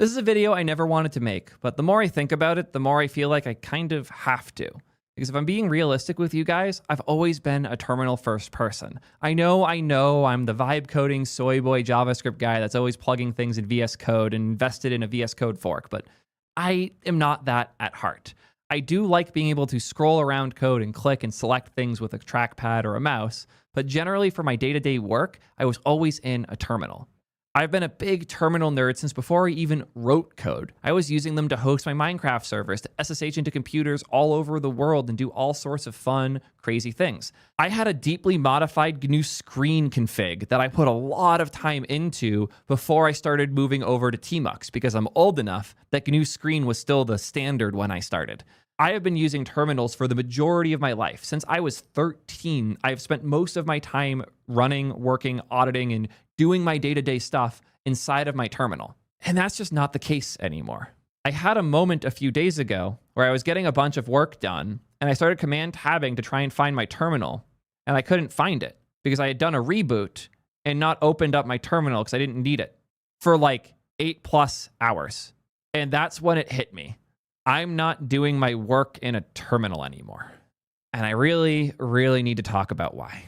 This is a video I never wanted to make, but the more I think about it, the more I feel like I kind of have to. Because if I'm being realistic with you guys, I've always been a terminal first person. I know, I'm the vibe coding soy boy JavaScript guy that's always plugging things in VS Code and invested in a VS Code fork, but I am not that at heart. I do like being able to scroll around code and click and select things with a trackpad or a mouse, but generally for my day-to-day work, I was always in a terminal. I've been a big terminal nerd since before I even wrote code. I was using them to host my Minecraft servers, to SSH into computers all over the world and do all sorts of fun, crazy things. I had a deeply modified GNU screen config that I put a lot of time into before I started moving over to tmux, because I'm old enough that GNU screen was still the standard when I started. I have been using terminals for the majority of my life. Since I was 13, I have spent most of my time running, working, auditing, and doing my day-to-day stuff inside of my terminal. And that's just not the case anymore. I had a moment a few days ago where I was getting a bunch of work done, and I started command tabbing to try and find my terminal, and I couldn't find it because I had done a reboot and not opened up my terminal because I didn't need it for like 8+ hours. And that's when it hit me. I'm not doing my work in a terminal anymore. And I really, really need to talk about why.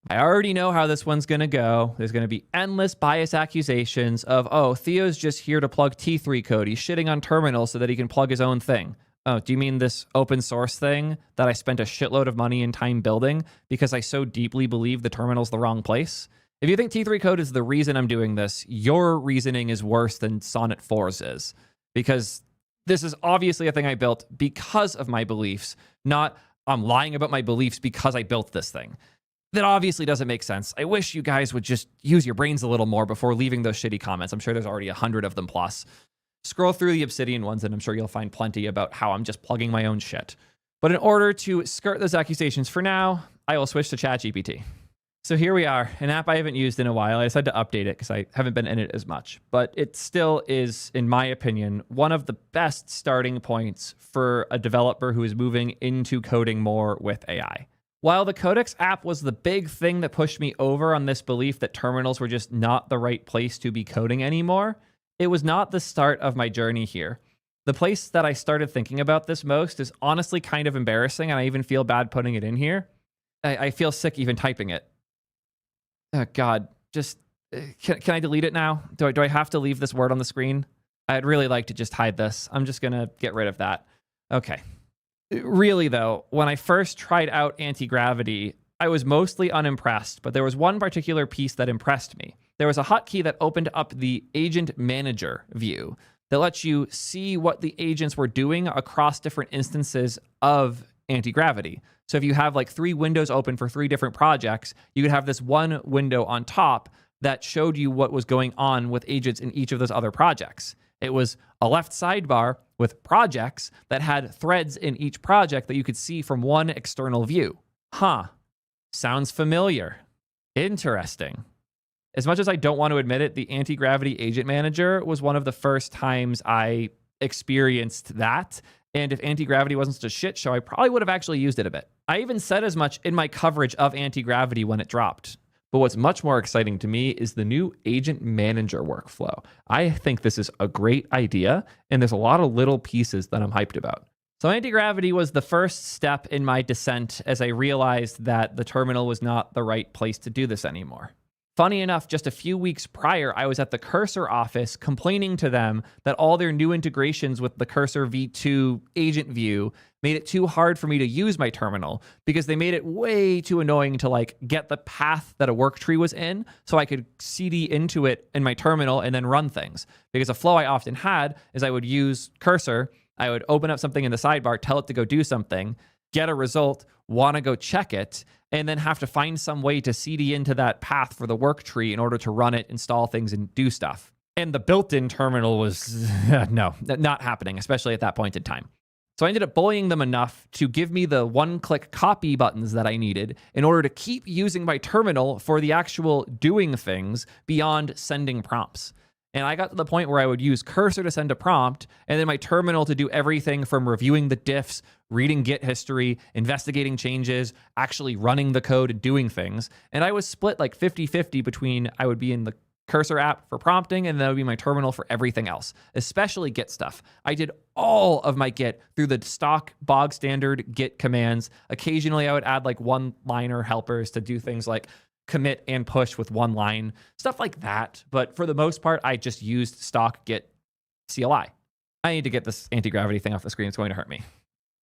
I already know how this one's going to go. There's going to be endless bias accusations of, oh, Theo's just here to plug T3 code. He's shitting on terminal so that he can plug his own thing. Oh, do you mean this open source thing that I spent a shitload of money and time building because I so deeply believe the terminal's the wrong place? If you think T3 code is the reason I'm doing this, your reasoning is worse than Sonnet 4's is. Because this is obviously a thing I built because of my beliefs, not I'm lying about my beliefs because I built this thing. That obviously doesn't make sense. I wish you guys would just use your brains a little more before leaving those shitty comments. I'm sure there's already 100 of them plus. Scroll through the Obsidian ones and I'm sure you'll find plenty about how I'm just plugging my own shit. But in order to skirt those accusations for now, I will switch to ChatGPT. So here we are, an app I haven't used in a while. I decided to update it because I haven't been in it as much. But it still is, in my opinion, one of the best starting points for a developer who is moving into coding more with AI. While the Codex app was the big thing that pushed me over on this belief that terminals were just not the right place to be coding anymore, it was not the start of my journey here. The place that I started thinking about this most is honestly kind of embarrassing, and I even feel bad putting it in here. I feel sick even typing it. Oh, God, just, can I delete it now? Do I have to leave this word on the screen? I'd really like to just hide this. I'm just going to get rid of that. Okay. Really, though, when I first tried out anti-gravity, I was mostly unimpressed, but there was one particular piece that impressed me. There was a hotkey that opened up the agent manager view that lets you see what the agents were doing across different instances of anti-gravity. So if you have like 3 windows open for 3 different projects, you could have this one window on top that showed you what was going on with agents in each of those other projects. It was a left sidebar with projects that had threads in each project that you could see from one external view. Huh. Sounds familiar. Interesting. As much as I don't want to admit it, the anti-gravity agent manager was one of the first times I experienced that. And if anti-gravity wasn't such a shit show, I probably would have actually used it a bit. I even said as much in my coverage of anti-gravity when it dropped. But what's much more exciting to me is the new agent manager workflow. I think this is a great idea, and there's a lot of little pieces that I'm hyped about. So anti-gravity was the first step in my descent as I realized that the terminal was not the right place to do this anymore. Funny enough, just a few weeks prior, I was at the Cursor office complaining to them that all their new integrations with the Cursor v2 agent view made it too hard for me to use my terminal because they made it way too annoying to like get the path that a work tree was in so I could CD into it in my terminal and then run things. Because a flow I often had is I would use Cursor, I would open up something in the sidebar, tell it to go do something, get a result, want to go check it, and then have to find some way to CD into that path for the work tree in order to run it, install things, and do stuff. And the built-in terminal was, no, not happening, especially at that point in time. So I ended up bullying them enough to give me the one-click copy buttons that I needed in order to keep using my terminal for the actual doing things beyond sending prompts. And I got to the point where I would use Cursor to send a prompt, and then my terminal to do everything from reviewing the diffs, reading Git history, investigating changes, actually running the code and doing things. And I was split like 50-50 between I would be in the cursor app for prompting, and that would be my terminal for everything else, especially Git stuff. I did all of my Git through the stock bog standard Git commands. Occasionally, I would add like one-liner helpers to do things like commit and push with one line, stuff like that. But for the most part, I just used stock Git CLI. I need to get this anti-gravity thing off the screen. It's going to hurt me.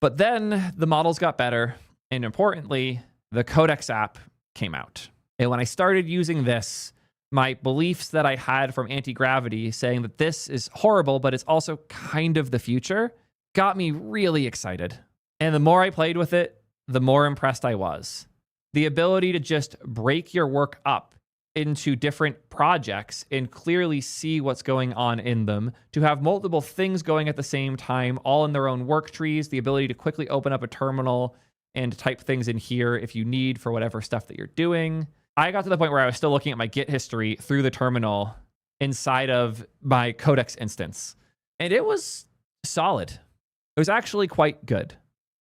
But then the models got better, and importantly, the Codex app came out. And when I started using this, my beliefs that I had from anti-gravity saying that this is horrible, but it's also kind of the future, got me really excited. And the more I played with it, the more impressed I was. The ability to just break your work up into different projects and clearly see what's going on in them, to have multiple things going at the same time, all in their own work trees, the ability to quickly open up a terminal and type things in here if you need for whatever stuff that you're doing. I got to the point where I was still looking at my Git history through the terminal inside of my Codex instance, and it was solid. It was actually quite good.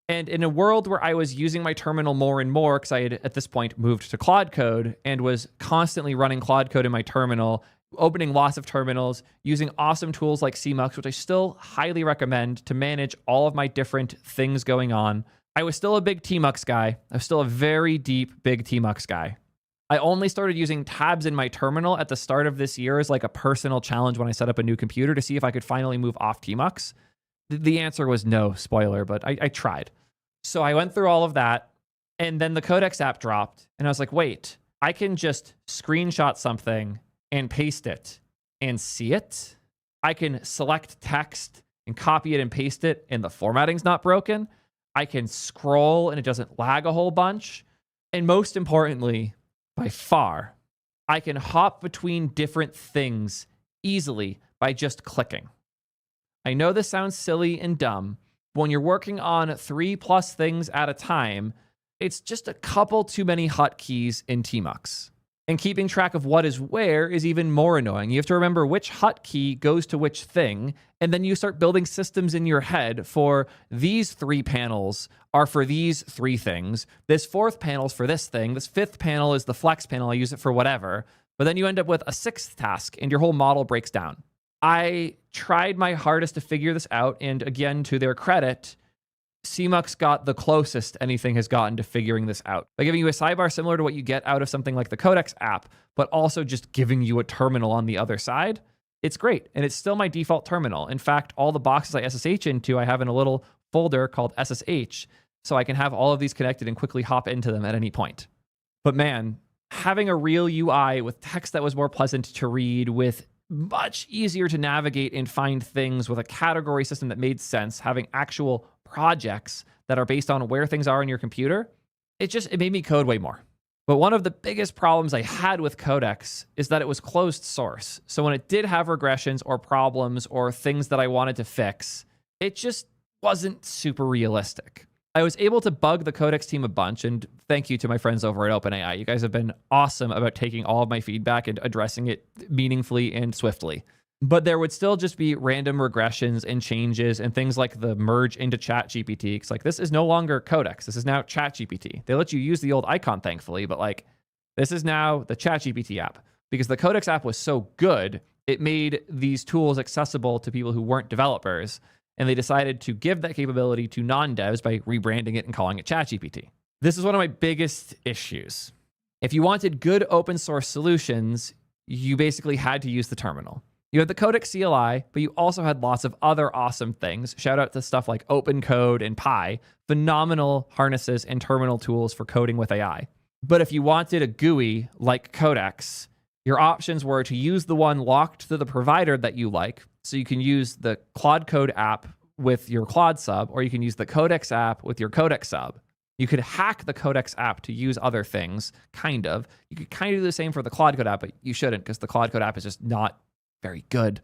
And in a world where I was using my terminal more and more, because I had at this point moved to Claude Code and was constantly running Claude Code in my terminal, opening lots of terminals, using awesome tools like tmux, which I still highly recommend to manage all of my different things going on. I was still a big tmux guy. I was still a very deep, big tmux guy. I only started using tabs in my terminal at the start of this year as like a personal challenge when I set up a new computer to see if I could finally move off tmux. The answer was no, spoiler, but I tried. So I went through all of that, and then the Codex app dropped, and I was like, wait, I can just screenshot something and paste it and see it? I can select text and copy it and paste it, and the formatting's not broken? I can scroll, and it doesn't lag a whole bunch? And most importantly, by far, I can hop between different things easily by just clicking. I know this sounds silly and dumb, but when you're working on 3+ things at a time, it's just a couple too many hotkeys in tmux. And keeping track of what is where is even more annoying. You have to remember which hotkey goes to which thing, and then you start building systems in your head for these 3 panels are for these 3 things. This 4th panel is for this thing. This 5th panel is the flex panel. I use it for whatever. But then you end up with a 6th task, and your whole model breaks down. I tried my hardest to figure this out, and again, to their credit, tmux got the closest anything has gotten to figuring this out by giving you a sidebar similar to what you get out of something like the Codex app, but also just giving you a terminal on the other side. It's great, and it's still my default terminal. In fact, all the boxes I SSH into, I have in a little folder called SSH, so I can have all of these connected and quickly hop into them at any point. But man, having a real UI with text that was more pleasant to read, with much easier to navigate and find things, with a category system that made sense, having actual projects that are based on where things are in your computer, it made me code way more. But one of the biggest problems I had with Codex is that it was closed source. So when it did have regressions or problems or things that I wanted to fix, it just wasn't super realistic. I was able to bug the Codex team a bunch, and thank you to my friends over at OpenAI. You guys have been awesome about taking all of my feedback and addressing it meaningfully and swiftly. But there would still just be random regressions and changes and things like the merge into ChatGPT. It's like, this is no longer Codex. This is now ChatGPT. They let you use the old icon, thankfully, but like, this is now the ChatGPT app. Because the Codex app was so good, it made these tools accessible to people who weren't developers. And they decided to give that capability to non-devs by rebranding it and calling it ChatGPT. This is one of my biggest issues. If you wanted good open source solutions, you basically had to use the terminal. You had the Codex CLI, but you also had lots of other awesome things. Shout out to stuff like OpenCode and Pi, phenomenal harnesses and terminal tools for coding with AI. But if you wanted a GUI like Codex, your options were to use the one locked to the provider that you like. So you can use the Claude Code app with your Claude sub, or you can use the Codex app with your Codex sub. You could hack the Codex app to use other things, kind of. You could kind of do the same for the Claude Code app, but you shouldn't, because the Claude Code app is just not very good.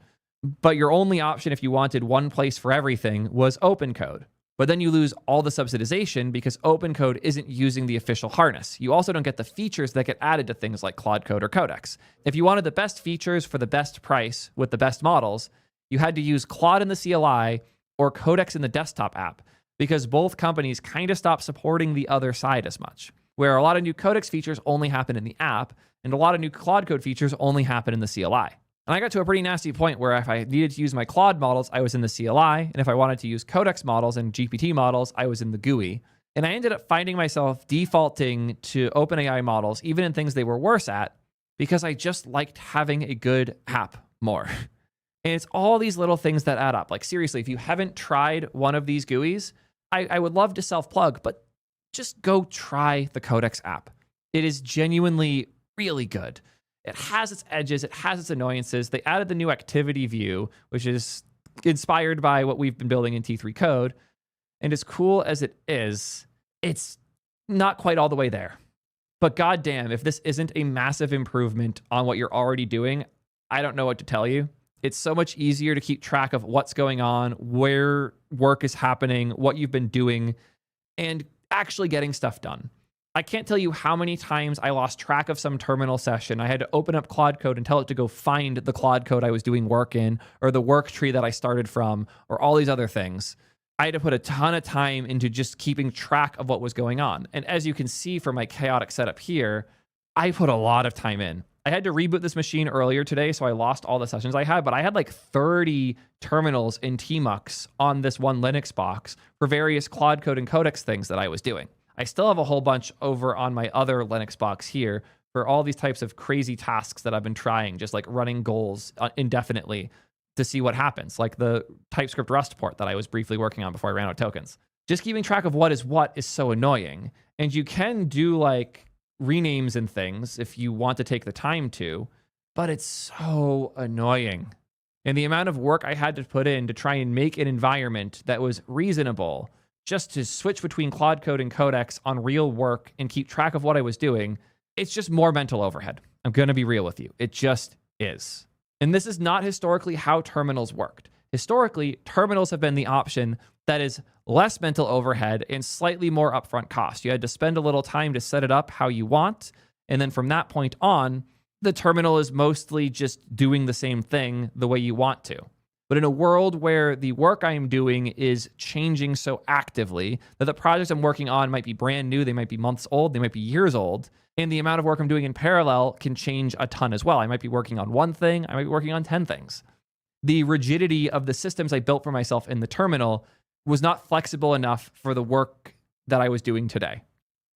But your only option if you wanted one place for everything was OpenCode. But then you lose all the subsidization because OpenCode isn't using the official harness. You also don't get the features that get added to things like Claude Code or Codex. If you wanted the best features for the best price with the best models, you had to use Claude in the CLI or Codex in the desktop app, because both companies kind of stopped supporting the other side as much. where a lot of new codex features only happen in the app, and a lot of new Claude Code features only happen in the CLI. And I got to a pretty nasty point where if I needed to use my Claude models, I was in the CLI, and if I wanted to use codex models and GPT models, I was in the GUI. And I ended up finding myself defaulting to OpenAI models, even in things they were worse at, because I just liked having a good app more. And it's all these little things that add up. Like seriously, if you haven't tried one of these GUIs, I would love to self-plug, but just go try the Codex app. It is genuinely really good. It has its edges, it has its annoyances. They added the new activity view, which is inspired by what we've been building in T3 code. And as cool as it is, it's not quite all the way there. But goddamn, if this isn't a massive improvement on what you're already doing, I don't know what to tell you. It's so much easier to keep track of what's going on, where work is happening, what you've been doing, and actually getting stuff done. I can't tell you how many times I lost track of some terminal session. I had to open up Claude Code and tell it to go find the Claude Code I was doing work in, or the work tree that I started from, or all these other things. I had to put a ton of time into just keeping track of what was going on. And as you can see from my chaotic setup here, I put a lot of time in. I had to reboot this machine earlier today, so I lost all the sessions I had, but I had like 30 terminals in tmux on this one Linux box for various Claude Code and Codex things that I was doing. I still have a whole bunch over on my other Linux box here for all these types of crazy tasks that I've been trying, just like running goals indefinitely to see what happens, like the TypeScript Rust port that I was briefly working on before I ran out of tokens. Just keeping track of what is so annoying. And you can do like renames and things if you want to take the time to, but it's so annoying. And the amount of work I had to put in to try and make an environment that was reasonable just to switch between Claude Code and Codex on real work and keep track of what I was doing, it's just more mental overhead. I'm going to be real with you. It just is. And this is not historically how terminals worked. Historically, terminals have been the option that is less mental overhead and slightly more upfront cost. You had to spend a little time to set it up how you want. And then from that point on, the terminal is mostly just doing the same thing the way you want to. But in a world where the work I'm doing is changing so actively that the projects I'm working on might be brand new, they might be months old, they might be years old, and the amount of work I'm doing in parallel can change a ton as well. I might be working on one thing, I might be working on 10 things. The rigidity of the systems I built for myself in the terminal was not flexible enough for the work that I was doing today.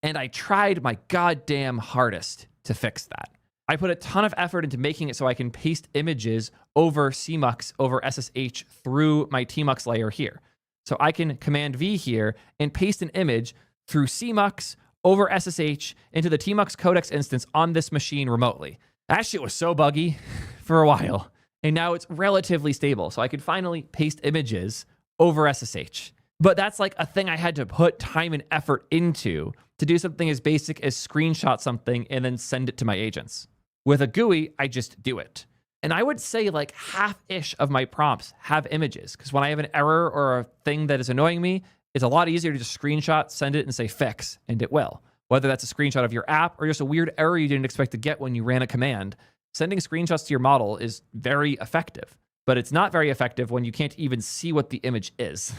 And I tried my goddamn hardest to fix that. I put a ton of effort into making it so I can paste images over CMux, over SSH through my tmux layer here. So I can Command V here and paste an image through CMux over SSH into the tmux codex instance on this machine remotely. That shit was so buggy for a while. And now it's relatively stable. So I could finally paste images over SSH. But that's like a thing I had to put time and effort into to do something as basic as screenshot something and then send it to my agents. With a GUI, I just do it. And I would say like half-ish of my prompts have images, because when I have an error or a thing that is annoying me, it's a lot easier to just screenshot, send it, and say fix, and it will. Whether that's a screenshot of your app or just a weird error you didn't expect to get when you ran a command, sending screenshots to your model is very effective. But it's not very effective when you can't even see what the image is.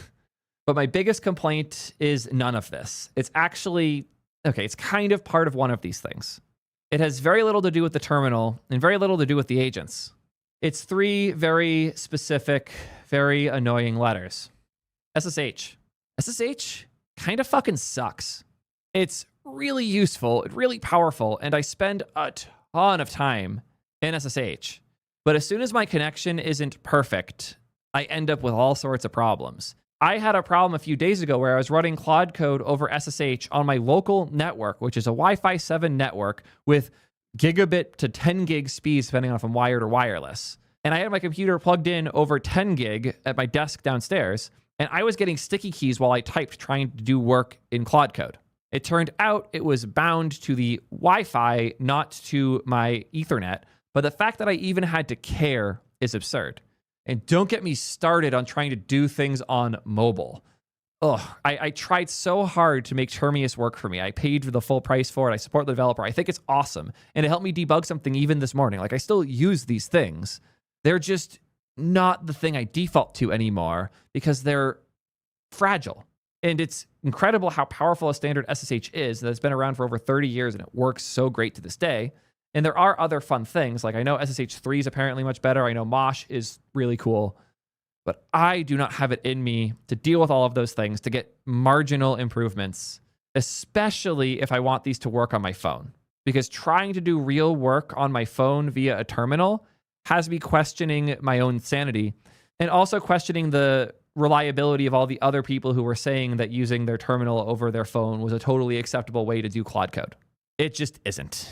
But my biggest complaint is none of this. It's actually, okay, it's kind of part of one of these things. It has very little to do with the terminal and very little to do with the agents. It's three very specific, very annoying letters. SSH. SSH kind of fucking sucks. It's really useful, really powerful, and I spend a ton of time in SSH. But as soon as my connection isn't perfect, I end up with all sorts of problems. I had a problem a few days ago where I was running Claude Code over SSH on my local network, which is a Wi-Fi 7 network with gigabit to 10 gig speeds, depending on if I'm wired or wireless. And I had my computer plugged in over 10 gig at my desk downstairs, and I was getting sticky keys while I typed trying to do work in Claude Code. It turned out it was bound to the Wi-Fi, not to my Ethernet, but the fact that I even had to care is absurd. And don't get me started on trying to do things on mobile. I tried so hard to make Termius work for me. I paid the full price for it. I support the developer. I think it's awesome. And it helped me debug something even this morning. Like, I still use these things. They're just not the thing I default to anymore because they're fragile. And it's incredible how powerful a standard SSH is that's been around for over 30 years and it works so great to this day. And there are other fun things. Like I know SSH3 is apparently much better. I know Mosh is really cool. But I do not have it in me to deal with all of those things to get marginal improvements, especially if I want these to work on my phone. Because trying to do real work on my phone via a terminal has me questioning my own sanity and also questioning the reliability of all the other people who were saying that using their terminal over their phone was a totally acceptable way to do Claude code. It just isn't.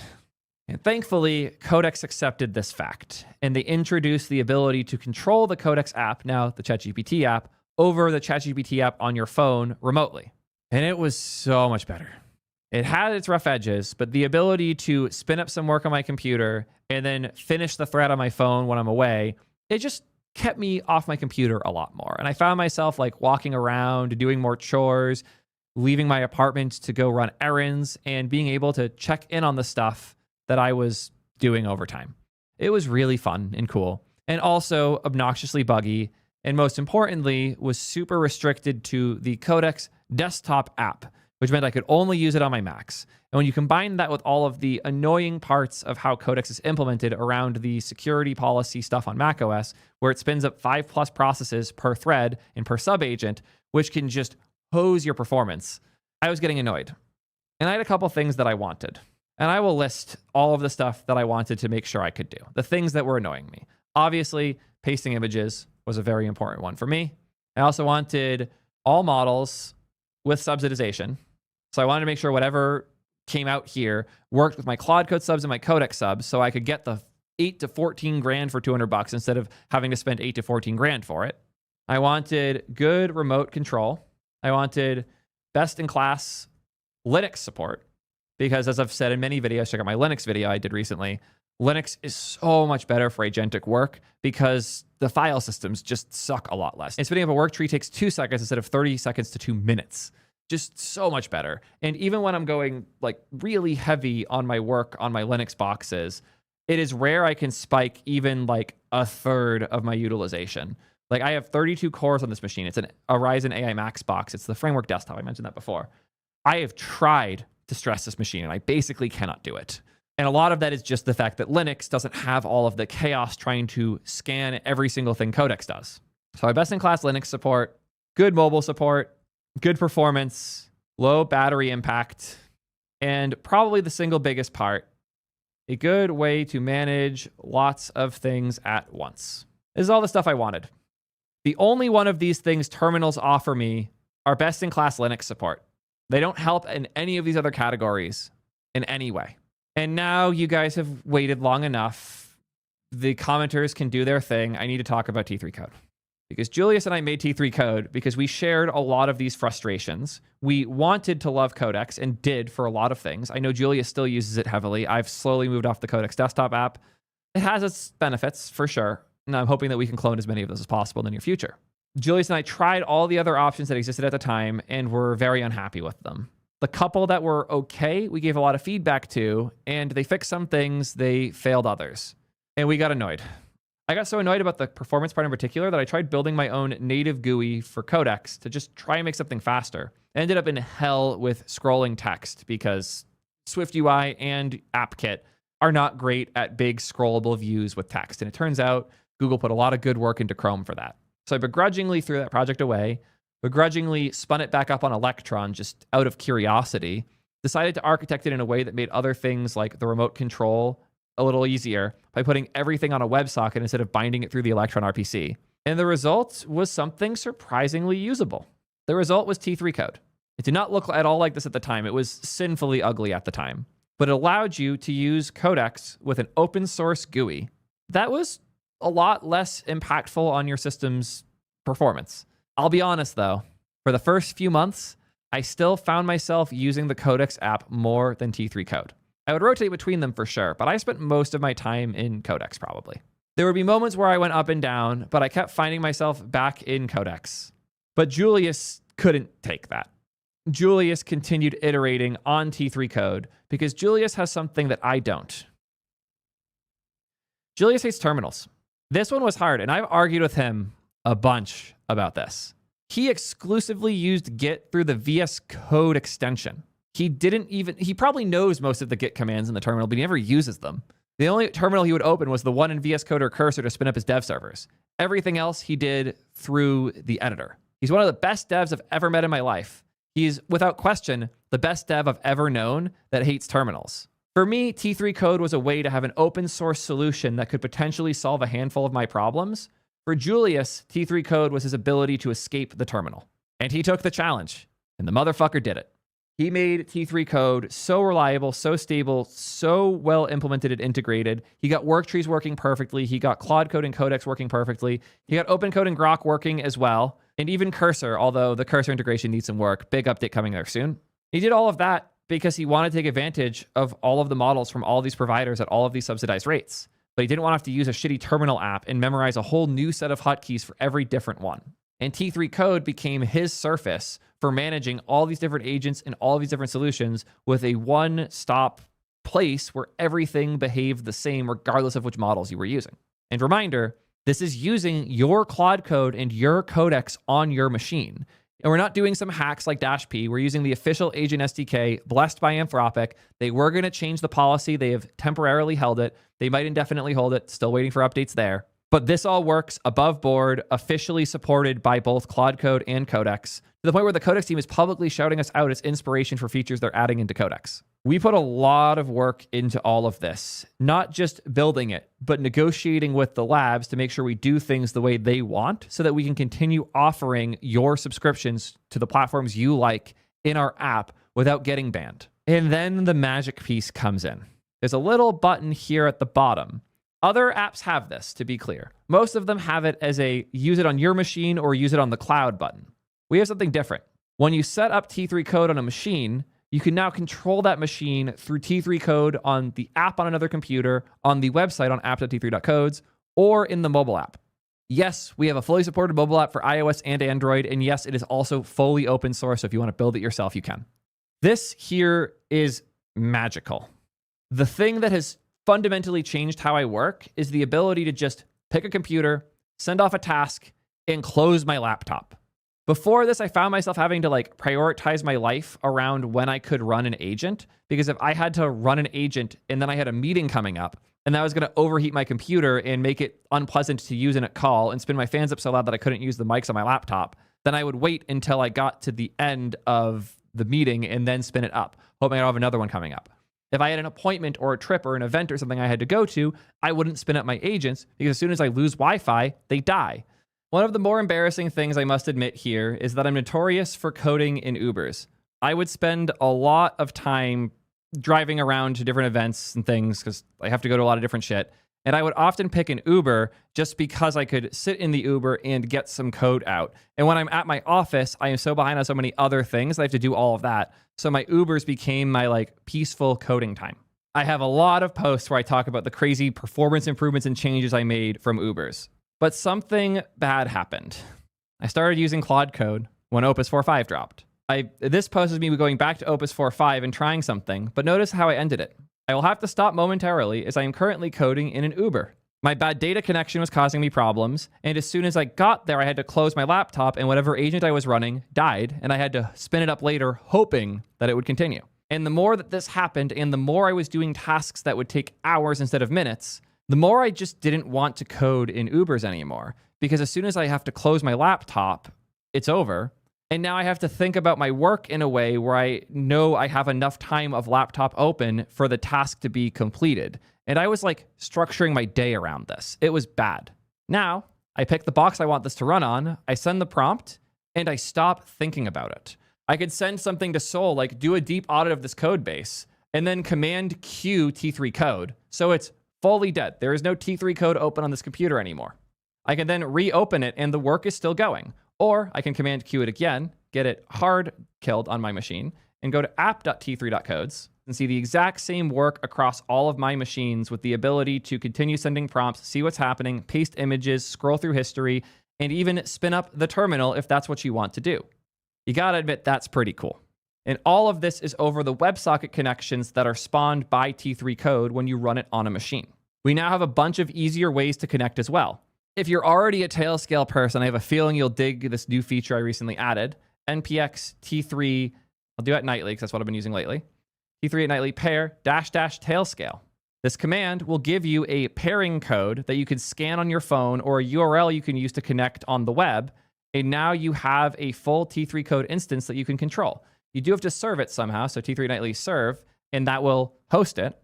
And thankfully, Codex accepted this fact, and they introduced the ability to control the Codex app, now the ChatGPT app, over the ChatGPT app on your phone remotely. And it was so much better. It had its rough edges, but the ability to spin up some work on my computer and then finish the thread on my phone when I'm away, it just kept me off my computer a lot more. And I found myself like walking around, doing more chores, leaving my apartment to go run errands, and being able to check in on the stuff that I was doing over time. It was really fun and cool, and also obnoxiously buggy, and most importantly, was super restricted to the Codex desktop app, which meant I could only use it on my Macs. And when you combine that with all of the annoying parts of how Codex is implemented around the security policy stuff on macOS, where it spins up 5+ processes per thread and per sub-agent, which can just hose your performance, I was getting annoyed. And I had a couple things that I wanted. And I will list all of the stuff that I wanted to make sure I could do, the things that were annoying me. Obviously, pasting images was a very important one for me. I also wanted all models with subsidization. So I wanted to make sure whatever came out here worked with my Claude Code subs and my Codex subs, so I could get the 8 to 14 grand for $200 instead of having to spend 8 to 14 grand for it. I wanted good remote control. I wanted best-in-class Linux support, because as I've said in many videos, check out my Linux video I did recently, Linux is so much better for agentic work because the file systems just suck a lot less. And spinning up a work tree takes 2 seconds instead of 30 seconds to 2 minutes. Just so much better. And even when I'm going like really heavy on my work on my Linux boxes, it is rare I can spike even like a third of my utilization. Like I have 32 cores on this machine. It's a Ryzen AI Max box. It's the framework desktop. I mentioned that before. I have tried to stress this machine and I basically cannot do it. And a lot of that is just the fact that Linux doesn't have all of the chaos trying to scan every single thing Codex does. So I have best-in-class Linux support, good mobile support, good performance, low battery impact, and probably the single biggest part, a good way to manage lots of things at once. This is all the stuff I wanted. The only one of these things terminals offer me are best-in-class Linux support. They don't help in any of these other categories in any way. And now you guys have waited long enough. The commenters can do their thing. I need to talk about T3 code. Because Julius and I made T3 code because we shared a lot of these frustrations. We wanted to love Codex and did for a lot of things. I know Julius still uses it heavily. I've slowly moved off the Codex desktop app. It has its benefits for sure. And I'm hoping that we can clone as many of those as possible in the near future. Julius and I tried all the other options that existed at the time and were very unhappy with them. The couple that were okay, we gave a lot of feedback to, and they fixed some things, they failed others. And we got annoyed. I got so annoyed about the performance part in particular that I tried building my own native GUI for Codex to just try and make something faster. I ended up in hell with scrolling text because SwiftUI and AppKit are not great at big scrollable views with text. And it turns out Google put a lot of good work into Chrome for that. So I begrudgingly threw that project away, begrudgingly spun it back up on Electron just out of curiosity, decided to architect it in a way that made other things like the remote control a little easier by putting everything on a WebSocket instead of binding it through the Electron RPC. And the result was something surprisingly usable. The result was T3 code. It did not look at all like this at the time. It was sinfully ugly at the time. But it allowed you to use Codex with an open source GUI. That was a lot less impactful on your system's performance. I'll be honest though, for the first few months, I still found myself using the Codex app more than T3 code. I would rotate between them for sure, but I spent most of my time in Codex probably. There would be moments where I went up and down, but I kept finding myself back in Codex. But Julius couldn't take that. Julius continued iterating on T3 code because Julius has something that I don't. Julius hates terminals. This one was hard, and I've argued with him a bunch about this. he exclusively used Git through the VS Code extension. He probably knows most of the Git commands in the terminal, but he never uses them. The only terminal he would open was the one in VS Code or Cursor to spin up his dev servers. Everything else he did through the editor. He's one of the best devs I've ever met in my life. He's, without question, the best dev I've ever known that hates terminals. For me, T3 Code was a way to have an open source solution that could potentially solve a handful of my problems. For Julius, T3 Code was his ability to escape the terminal. And he took the challenge, and the motherfucker did it. He made T3 Code so reliable, so stable, so well implemented and integrated. He got work trees working perfectly. He got Claude Code and Codex working perfectly. He got Open Code and Grok working as well. And even Cursor, although the Cursor integration needs some work. Big update coming there soon. He did all of that because he wanted to take advantage of all of the models from all these providers at all of these subsidized rates. But he didn't want to have to use a shitty terminal app and memorize a whole new set of hotkeys for every different one. And T3 Code became his surface for managing all these different agents and all of these different solutions with a one-stop place where everything behaved the same regardless of which models you were using. And reminder, this is using your Claude Code and your Codex on your machine. And we're not doing some hacks like -P. We're using the official agent SDK blessed by Anthropic. They were going to change the policy. They have temporarily held it. They might indefinitely hold it. Still waiting for updates there. But this all works above board, officially supported by both Claude Code and Codex, to the point where the Codex team is publicly shouting us out as inspiration for features they're adding into Codex. We put a lot of work into all of this, not just building it, but negotiating with the labs to make sure we do things the way they want so that we can continue offering your subscriptions to the platforms you like in our app without getting banned. And then the magic piece comes in. There's a little button here at the bottom. Other apps have this, to be clear. Most of them have it as a use it on your machine or use it on the cloud button. We have something different. When you set up T3 Code on a machine, you can now control that machine through T3 Code on the app on another computer, on the website on app.t3.codes, or in the mobile app. Yes, we have a fully supported mobile app for iOS and Android, and yes, it is also fully open source, so if you want to build it yourself, you can. This here is magical. The thing that has fundamentally changed how I work is the ability to just pick a computer, send off a task, and close my laptop. Before this, I found myself having to prioritize my life around when I could run an agent, because if I had to run an agent and then I had a meeting coming up and that was going to overheat my computer and make it unpleasant to use in a call and spin my fans up so loud that I couldn't use the mics on my laptop, then I would wait until I got to the end of the meeting and then spin it up, hoping I'd have another one coming up. If I had an appointment or a trip or an event or something I had to go to, I wouldn't spin up my agents because as soon as I lose Wi-Fi, they die. One of the more embarrassing things I must admit here is that I'm notorious for coding in Ubers. I would spend a lot of time driving around to different events and things because I have to go to a lot of different shit. And I would often pick an Uber just because I could sit in the Uber and get some code out. And when I'm at my office, I am so behind on so many other things, I have to do all of that. So my Ubers became my peaceful coding time. I have a lot of posts where I talk about the crazy performance improvements and changes I made from Ubers. But something bad happened. I started using Claude Code when Opus 4.5 dropped. This post is me going back to Opus 4.5 and trying something, but notice how I ended it. I will have to stop momentarily as I am currently coding in an Uber. My bad data connection was causing me problems, and as soon as I got there, I had to close my laptop and whatever agent I was running died, and I had to spin it up later hoping that it would continue. And the more that this happened, and the more I was doing tasks that would take hours instead of minutes, the more I just didn't want to code in Ubers anymore, because as soon as I have to close my laptop, it's over. And now I have to think about my work in a way where I know I have enough time of laptop open for the task to be completed. And I was structuring my day around this. It was bad. Now I pick the box I want this to run on, I send the prompt, and I stop thinking about it. I could send something to Sol, do a deep audit of this code base, and then command Q T3 code. So it's fully dead. There is no T3 code open on this computer anymore. I can then reopen it and the work is still going. Or I can command Q it again, get it hard killed on my machine, and go to app.t3.codes and see the exact same work across all of my machines with the ability to continue sending prompts, see what's happening, paste images, scroll through history, and even spin up the terminal if that's what you want to do. You gotta admit, that's pretty cool. And all of this is over the WebSocket connections that are spawned by T3 code when you run it on a machine. We now have a bunch of easier ways to connect as well. If you're already a Tailscale person, I have a feeling you'll dig this new feature I recently added. npx t3, I'll do it nightly because that's what I've been using lately. T3 at nightly pair --Tailscale. This command will give you a pairing code that you can scan on your phone or a URL you can use to connect on the web. And now you have a full T3 code instance that you can control. You do have to serve it somehow, so T3 nightly serve, and that will host it.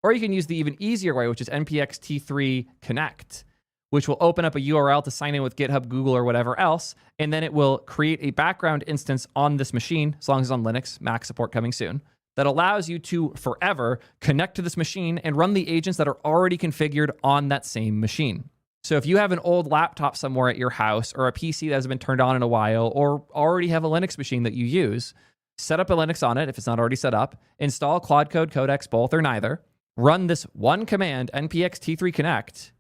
Or you can use the even easier way, which is npx t3 connect, which will open up a URL to sign in with GitHub, Google, or whatever else, and then it will create a background instance on this machine, as long as it's on Linux, Mac support coming soon, that allows you to forever connect to this machine and run the agents that are already configured on that same machine. So if you have an old laptop somewhere at your house or a PC that hasn't been turned on in a while or already have a Linux machine that you use, set up a Linux on it if it's not already set up, install Quad Code, Codex, both or neither, run this one command, npx t3 connect,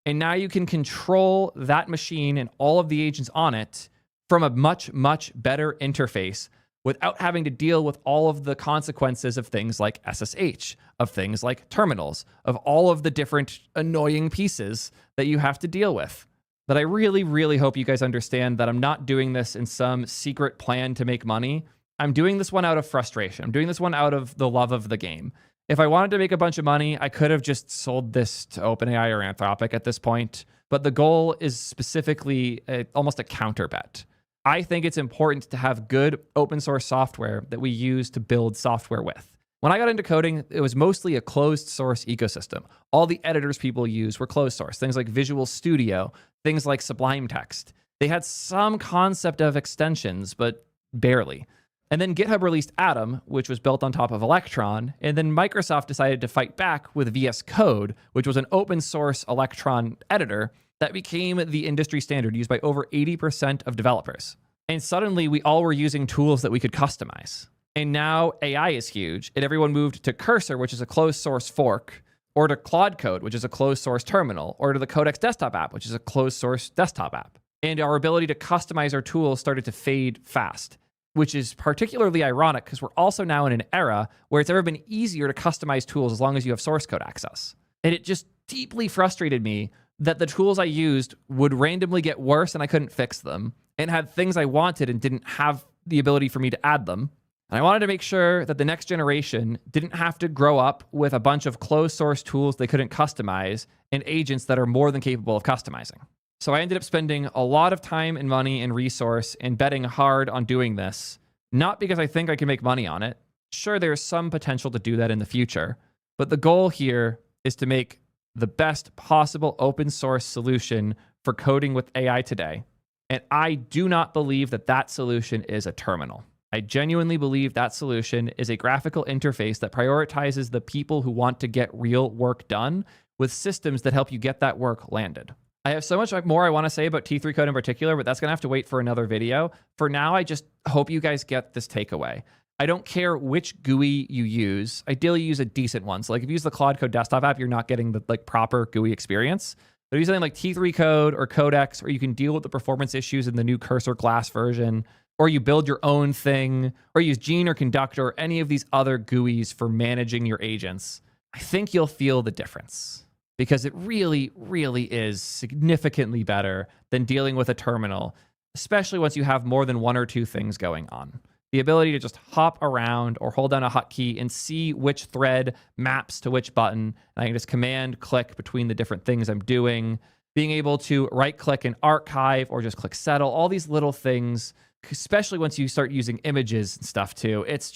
and now you can control that machine and all of the agents on it from a much, much better interface without having to deal with all of the consequences of things like SSH, of things like terminals, of all of the different annoying pieces that you have to deal with. But I really, really hope you guys understand that I'm not doing this in some secret plan to make money. I'm doing this one out of frustration. I'm doing this one out of the love of the game. If I wanted to make a bunch of money, I could have just sold this to OpenAI or Anthropic at this point. But the goal is specifically almost a counter bet. I think it's important to have good open source software that we use to build software with. When I got into coding, it was mostly a closed source ecosystem. All the editors people use were closed source, things like Visual Studio, things like Sublime Text. They had some concept of extensions, but barely. And then GitHub released Atom, which was built on top of Electron, and then Microsoft decided to fight back with VS Code, which was an open source Electron editor that became the industry standard used by over 80% of developers. And suddenly we all were using tools that we could customize. And now AI is huge, and everyone moved to Cursor, which is a closed source fork, or to Claude Code, which is a closed source terminal, or to the Codex desktop app, which is a closed source desktop app. And our ability to customize our tools started to fade fast, which is particularly ironic because we're also now in an era where it's ever been easier to customize tools as long as you have source code access. And it just deeply frustrated me that the tools I used would randomly get worse and I couldn't fix them, and had things I wanted and didn't have the ability for me to add them. And I wanted to make sure that the next generation didn't have to grow up with a bunch of closed source tools they couldn't customize and agents that are more than capable of customizing. So I ended up spending a lot of time and money and resource and betting hard on doing this, not because I think I can make money on it. Sure, there's some potential to do that in the future, but the goal here is to make the best possible open source solution for coding with AI today. And I do not believe that that solution is a terminal. I genuinely believe that solution is a graphical interface that prioritizes the people who want to get real work done with systems that help you get that work landed. I have so much more I want to say about T3 code in particular, but that's going to have to wait for another video. For now, I just hope you guys get this takeaway. I don't care which GUI you use. Ideally, use a decent one. So like if you use the Claude Code desktop app, you're not getting the proper GUI experience. But if you use something like T3 code or Codex, or you can deal with the performance issues in the new Cursor Glass version, or you build your own thing, or use Gene or Conductor or any of these other GUIs for managing your agents, I think you'll feel the difference. Because it really, really is significantly better than dealing with a terminal, especially once you have more than one or two things going on. The ability to just hop around or hold down a hotkey and see which thread maps to which button. And I can just command click between the different things I'm doing. Being able to right click and archive or just click settle, all these little things, especially once you start using images and stuff too. It's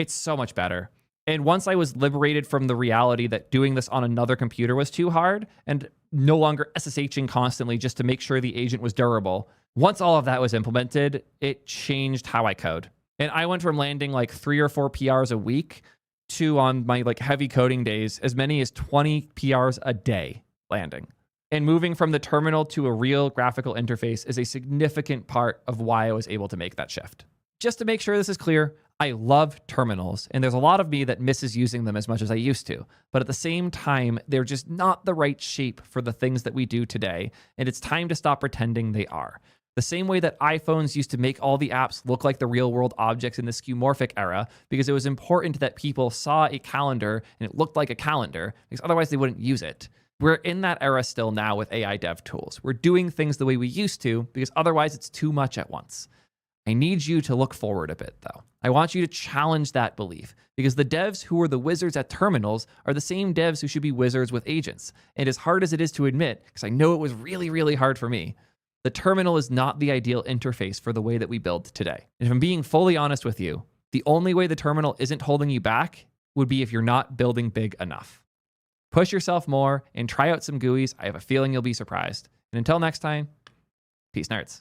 so much better. And once I was liberated from the reality that doing this on another computer was too hard and no longer SSHing constantly just to make sure the agent was durable, once all of that was implemented, it changed how I code. And I went from landing like 3 or 4 PRs a week to, on my heavy coding days, as many as 20 PRs a day landing. And moving from the terminal to a real graphical interface is a significant part of why I was able to make that shift. Just to make sure this is clear, I love terminals, and there's a lot of me that misses using them as much as I used to. But at the same time, they're just not the right shape for the things that we do today, and it's time to stop pretending they are. The same way that iPhones used to make all the apps look like the real-world objects in the skeuomorphic era, because it was important that people saw a calendar and it looked like a calendar, because otherwise they wouldn't use it. We're in that era still now with AI dev tools. We're doing things the way we used to because otherwise it's too much at once. I need you to look forward a bit, though. I want you to challenge that belief because the devs who are the wizards at terminals are the same devs who should be wizards with agents. And as hard as it is to admit, because I know it was really, really hard for me, the terminal is not the ideal interface for the way that we build today. And if I'm being fully honest with you, the only way the terminal isn't holding you back would be if you're not building big enough. Push yourself more and try out some GUIs. I have a feeling you'll be surprised. And until next time, peace, nerds.